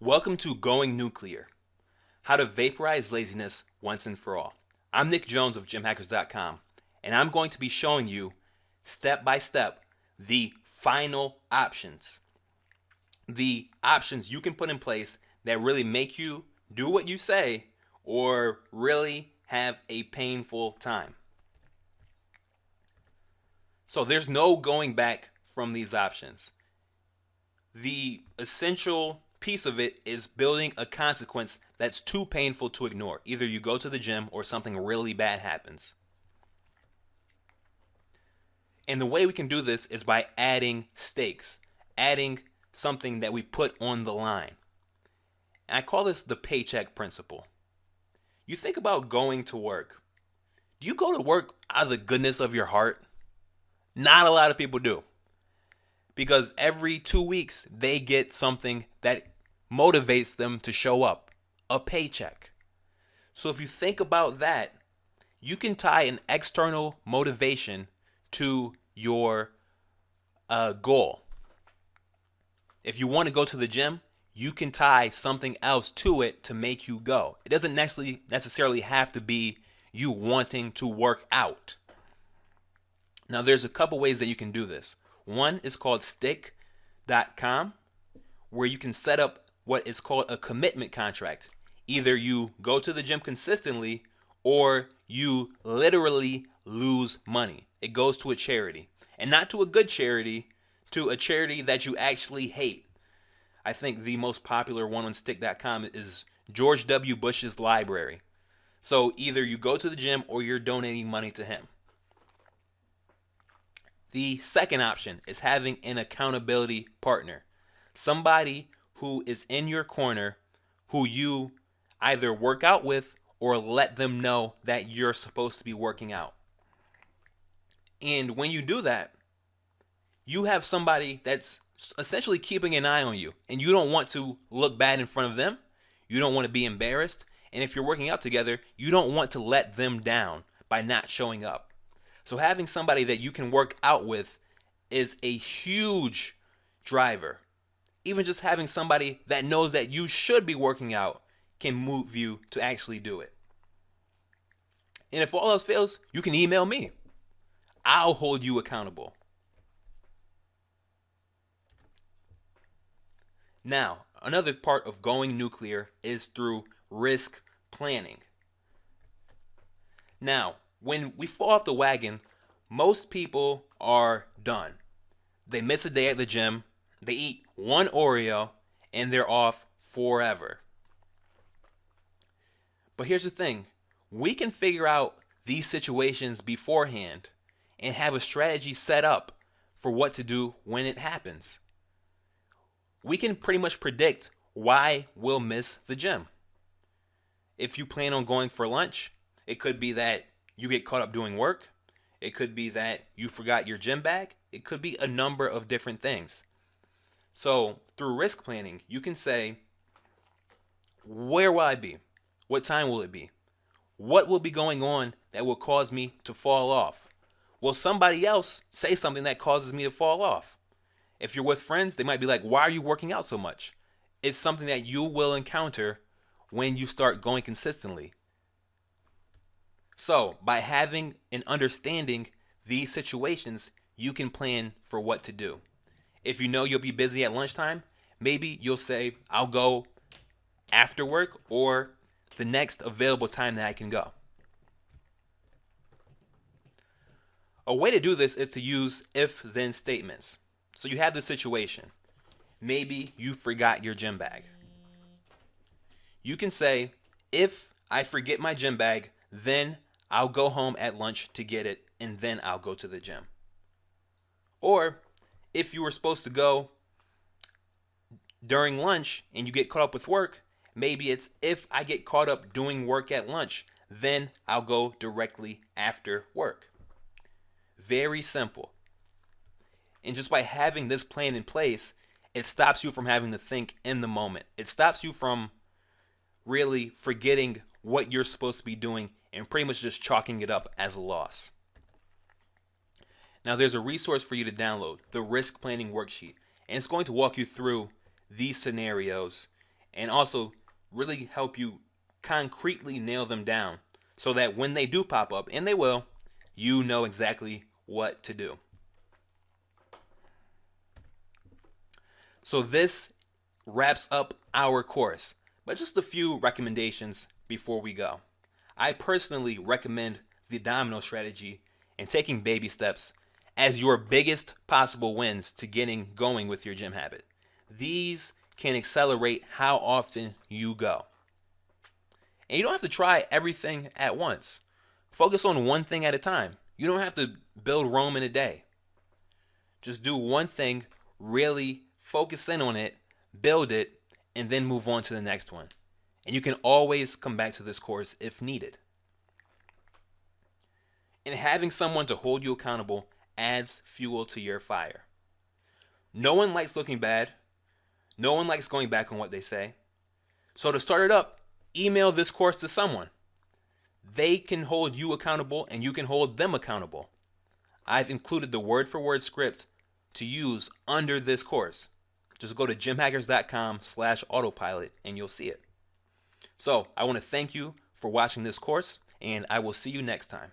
Welcome to Going Nuclear, how to vaporize laziness once and for all. I'm Nick Jones of GymHackers.com, and I'm going to be showing you step by step the final options. The options you can put in place that really make you do what you say or really have a painful time. So there's no going back from these options. The essential piece of it is building a consequence that's too painful to ignore. Either you go to the gym or something really bad happens. And the way we can do this is by adding stakes, adding something that we put on the line. And I call this the paycheck principle. You think about going to work. Do you go to work out of the goodness of your heart? Not a lot of people do. Because every 2 weeks they get something that motivates them to show up, a paycheck. So if you think about that, you can tie an external motivation to your goal. If you want to go to the gym, you can tie something else to it to make you go. It doesn't necessarily have to be you wanting to work out. Now there's a couple ways that you can do this. One is called stick.com, where you can set up what is called a commitment contract. Either you go to the gym consistently or you literally lose money. It goes to a charity, and not to a good charity, to a charity that you actually hate. I think the most popular one on stick.com is George W. Bush's library. So either you go to the gym or you're donating money to him. The second option is having an accountability partner. Somebody who is in your corner who you either work out with or let them know that you're supposed to be working out. And when you do that, you have somebody that's essentially keeping an eye on you, and you don't want to look bad in front of them. You don't want to be embarrassed. And if you're working out together, you don't want to let them down by not showing up. So having somebody that you can work out with is a huge driver. Even just having somebody that knows that you should be working out can move you to actually do it. And if all else fails, you can email me. I'll hold you accountable. Now, another part of going nuclear is through risk planning. Now, when we fall off the wagon, most people are done. They miss a day at the gym, they eat one Oreo, and they're off forever. But here's the thing. We can figure out these situations beforehand and have a strategy set up for what to do when it happens. We can pretty much predict why we'll miss the gym. If you plan on going for lunch, it could be that you get caught up doing work. It could be that you forgot your gym bag. It could be a number of different things. So through risk planning, you can say, where will I be? What time will it be? What will be going on that will cause me to fall off? Will somebody else say something that causes me to fall off? If you're with friends, they might be like, why are you working out so much? It's something that you will encounter when you start going consistently. So, by having and understanding these situations, you can plan for what to do. If you know you'll be busy at lunchtime, maybe you'll say, I'll go after work or the next available time that I can go. A way to do this is to use if-then statements. So you have the situation. Maybe you forgot your gym bag. You can say, if I forget my gym bag, then I'll go home at lunch to get it, and then I'll go to the gym. Or if you were supposed to go during lunch and you get caught up with work, maybe it's if I get caught up doing work at lunch, then I'll go directly after work. Very simple. And just by having this plan in place, it stops you from having to think in the moment. It stops you from really forgetting what you're supposed to be doing and pretty much just chalking it up as a loss. Now there's a resource for you to download, the risk planning worksheet, and it's going to walk you through these scenarios and also really help you concretely nail them down so that when they do pop up, and they will, you know exactly what to do. So this wraps up our course, but just a few recommendations before we go. I personally recommend the domino strategy and taking baby steps as your biggest possible wins to getting going with your gym habit. These can accelerate how often you go. And you don't have to try everything at once. Focus on one thing at a time. You don't have to build Rome in a day. Just do one thing, really focus in on it, build it, and then move on to the next one. And you can always come back to this course if needed. And having someone to hold you accountable adds fuel to your fire. No one likes looking bad. No one likes going back on what they say. So to start it up, email this course to someone. They can hold you accountable and you can hold them accountable. I've included the word-for-word script to use under this course. Just go to gymhackers.com/autopilot and you'll see it. So I want to thank you for watching this course, and I will see you next time.